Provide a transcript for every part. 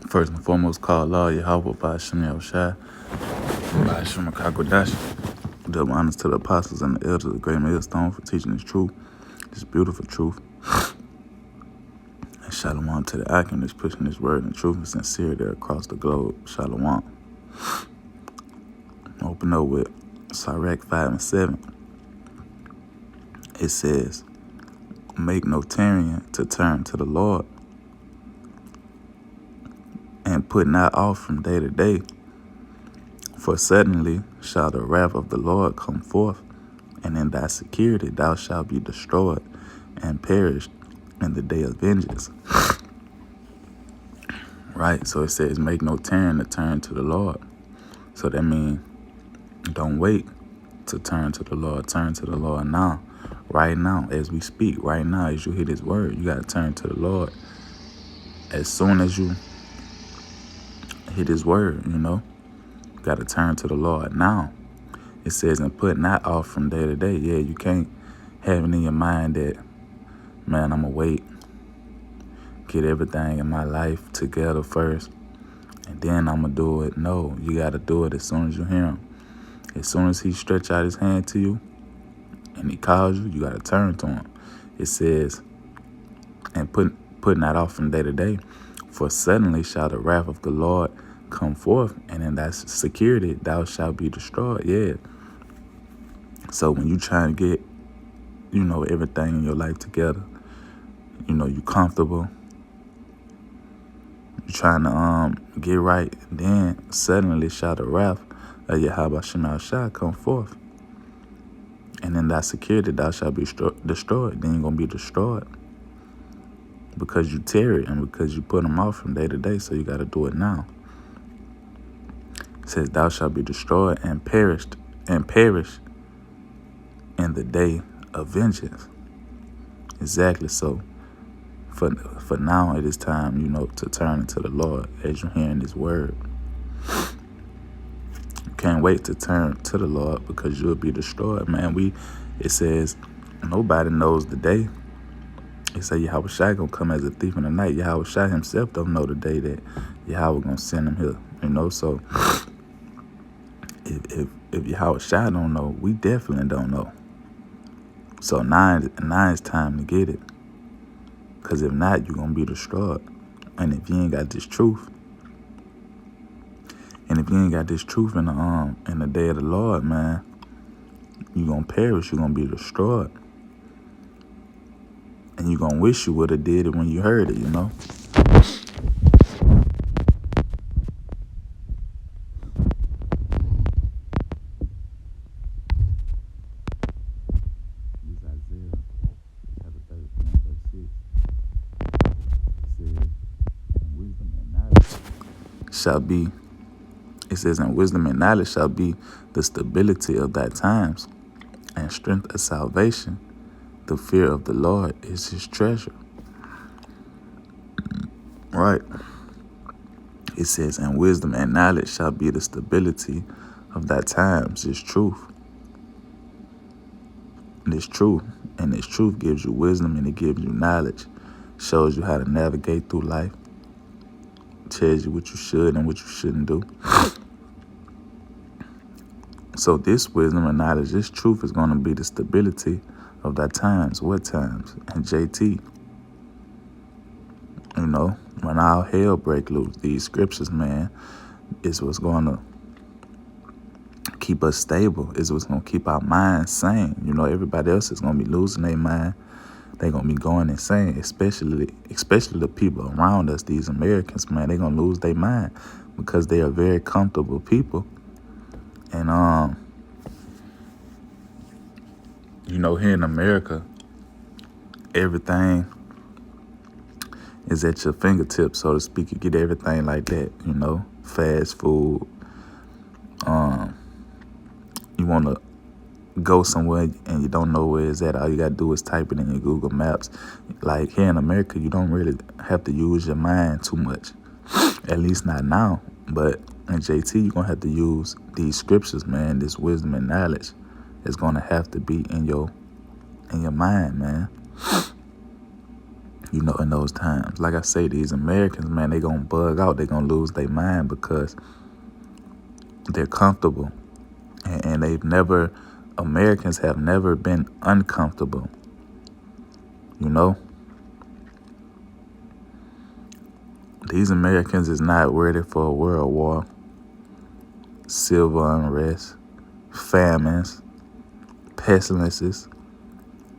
First and foremost, call Allah Yahweh Ba'ashem Yahushai, Ba'ashem Akakodash. Double honors to the apostles and the elders of the great millstone for teaching this truth, this beautiful truth. And shalom to the Akim that's pushing this word and truth and sincerity across the globe. Shalom. Open up with Sirach 5 and 7. It says, make no tarrying to turn to the Lord, and put not off from day to day. For suddenly shall the wrath of the Lord come forth, and in thy security thou shalt be destroyed and perished in the day of vengeance. Right, so it says make no tarrying to turn to the Lord. So that means don't wait to turn to the Lord. Turn to the Lord now. Right now, as we speak, right now, as you hear this word, you got to turn to the Lord. As soon as you hear this word, you got to turn to the Lord now. It says, and put not off from day to day. Yeah, you can't have it in your mind that, man, I'm going to wait, get everything in my life together first, and then I'm going to do it. No, you got to do it as soon as you hear him. As soon as he stretch out his hand to you and he calls you, you got to turn to him. It says, and put not off from day to day, for suddenly shall the wrath of the Lord come forth, and in thy security thou shalt be destroyed. Yeah. So when you trying to get, everything in your life together, you comfortable, you trying to get right, then suddenly shall the wrath of Yahweh shall come forth, and in thy security thou shalt be destroyed. Then you're going to be destroyed because you tarry and because you put them off from day to day. So you got to do it now. It says, thou shalt be destroyed and perish in the day of vengeance. Exactly. So for now, it is time, to turn to the Lord as you're hearing this word. You can't wait to turn to the Lord because you'll be destroyed, man. It says, nobody knows the day. It says Yahweh Shai gonna come as a thief in the night. Yahweh Shai himself don't know the day that Yahweh gonna send him here. So if Yahweh Shai don't know, we definitely don't know. So now it's time to get it. Because if not, you're going to be destroyed. And if you ain't got this truth, in the day of the Lord, man, you're going to perish. You're going to be destroyed. And you're going to wish you would have did it when you heard it, It says, and wisdom and knowledge shall be the stability of thy times, and strength of salvation. The fear of the Lord is his treasure. Right. It says, and wisdom and knowledge shall be the stability of thy times. It's truth. And it's truth. And this truth gives you wisdom and it gives you knowledge. Shows you how to navigate through life. Tells you what you should and what you shouldn't do. So this wisdom and knowledge, this truth is going to be the stability of thy times. What times? And JT. When all hell break loose, these scriptures, man, is what's going to keep us stable. Is what's going to keep our minds sane. Everybody else is going to be losing their mind. They're going to be going insane, especially the people around us, these Americans, man. They're going to lose their mind because they are very comfortable people. And, here in America, everything is at your fingertips, so to speak. You get everything like that, fast food. You want to go somewhere and you don't know where it's at. All you got to do is type it in your Google Maps. Like here in America, you don't really have to use your mind too much. At least not now. But in JT, you're going to have to use these scriptures, man. This wisdom and knowledge is going to have to be in your mind, man. in those times. Like I say, these Americans, man, they gonna bug out. They gonna lose their mind because they're comfortable. And Americans have never been uncomfortable. These Americans is not ready for a world war, civil unrest, famines, pestilences.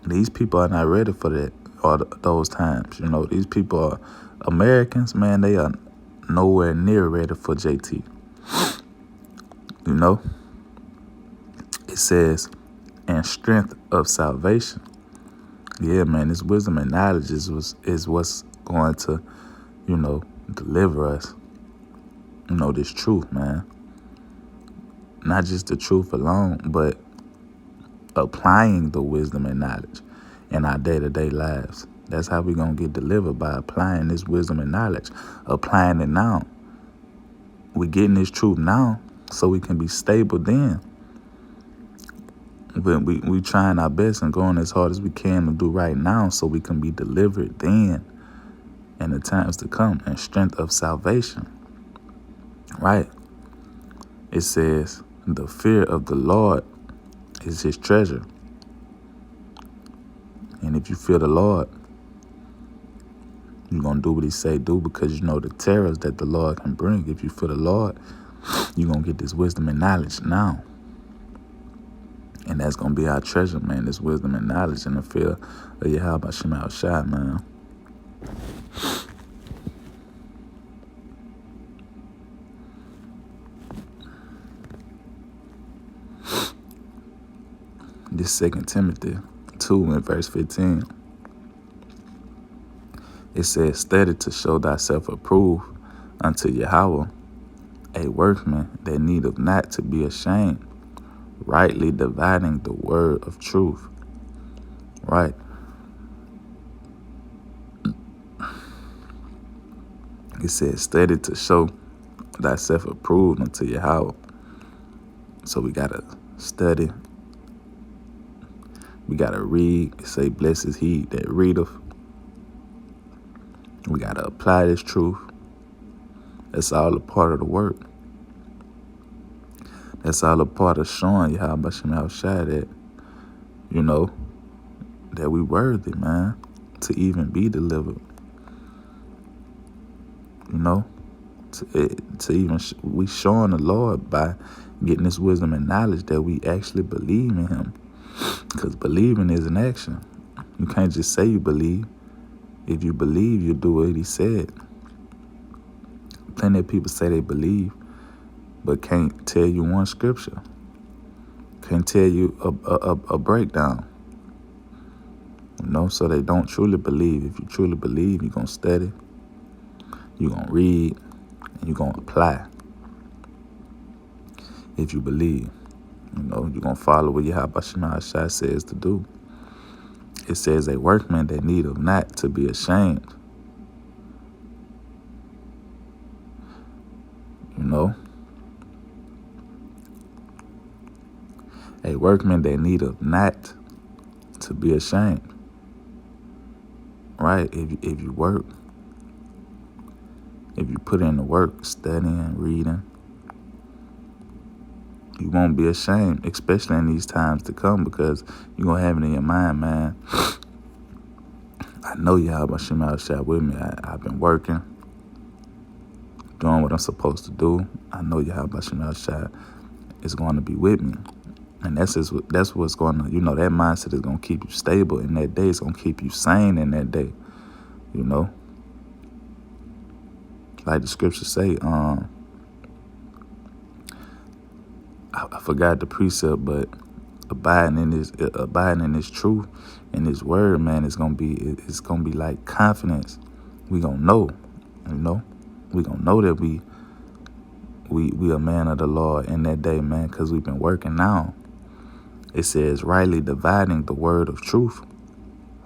These people are not ready for that or those times. These people are Americans, man. They are nowhere near ready for JT. It says, and strength of salvation. Yeah, man, this wisdom and knowledge is what's going to, deliver us. This truth, man. Not just the truth alone, but applying the wisdom and knowledge in our day-to-day lives. That's how we're going to get delivered, by applying this wisdom and knowledge, applying it now. We're getting this truth now so we can be stable then. But we trying our best and going as hard as we can to do right now so we can be delivered then in the times to come, and strength of salvation. Right? It says, the fear of the Lord is his treasure. And if you fear the Lord, you're going to do what he say do, because you know the terrors that the Lord can bring. If you fear the Lord, you're going to get this wisdom and knowledge now. And that's going to be our treasure, man, this wisdom and knowledge and the fear of Yahweh Shema Shai, man. This 2 Timothy 2 and verse 15. It says, study to show thyself approved unto Yahweh, a workman that needeth not to be ashamed, rightly dividing the word of truth. Right. It says, study to show thyself approved unto Yahweh. So we got to study. We got to read. It say, blessed is he that readeth. We got to apply this truth. That's all a part of the work. That's all a part of showing Yahweh Shema Shai that, that we worthy, man, to even be delivered. We showing the Lord by getting this wisdom and knowledge that we actually believe in him. Because believing is an action. You can't just say you believe. If you believe, you do what he said. Plenty of people say they believe, but can't tell you one scripture. Can't tell you a breakdown. So they don't truly believe. If you truly believe, you're going to study, you're going to read, and you're going to apply. If you believe, you're going to follow what Yahweh Shema Shai says to do. It says, a workman that needeth not to be ashamed. A workman that needeth not to be ashamed. Right? If you work, if you put in the work, studying, reading, you won't be ashamed, especially in these times to come, because you're going to have it in your mind, man. I know Yahweh Shema Shai with me. I've been working, doing what I'm supposed to do. I know Yahweh Shema Shai is going to be with me. And that's what's going to, that mindset is going to keep you stable in that day. It's going to keep you sane in that day, Like the scriptures say, I forgot the precept, but abiding in this truth and this word, man, it's gonna be like confidence. We gonna know, we gonna know that we a man of the Lord in that day, man, because we've been working now. It says rightly dividing the word of truth,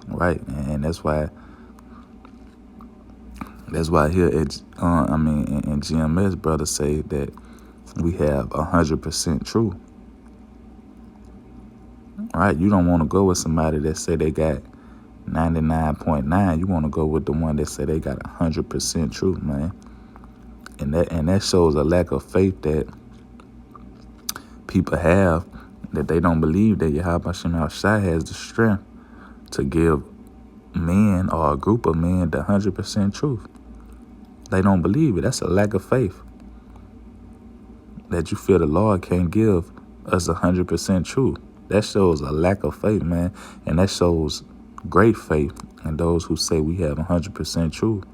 right? And that's why here at in GMS, brothers say that we have 100% truth. Right? You don't want to go with somebody that say they got 99.9, you want to go with the one that say they got 100% truth, man. And that shows a lack of faith that people have, that they don't believe that Yahweh Shem Shai has the strength to give men or a group of men the 100% truth. They don't believe it. That's a lack of faith. That you feel the Lord can't give us 100% truth. That shows a lack of faith, man. And that shows great faith in those who say we have 100% truth.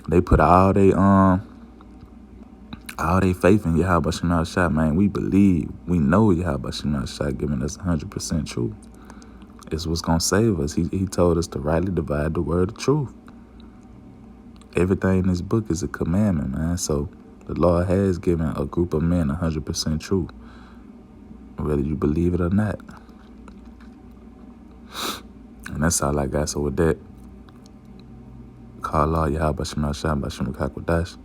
They put all they faith in Yahweh Shem Shai, man. We believe, we know Yahweh Shem Shai giving us 100% truth. It's what's gonna save us. He told us to rightly divide the word of truth. Everything in this book is a commandment, man. So the Lord has given a group of men 100% truth, whether you believe it or not. And that's all I got. So with that, call Allah Yahweh Shem Shai B'Shem Kakwadash.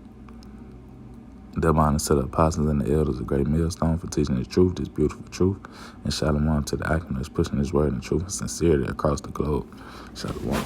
Double honor to the apostles and the elders of Great Millstone for teaching the truth, this beautiful truth. And shalom to the Akim that's pushing this word and truth and sincerity across the globe. Shalom.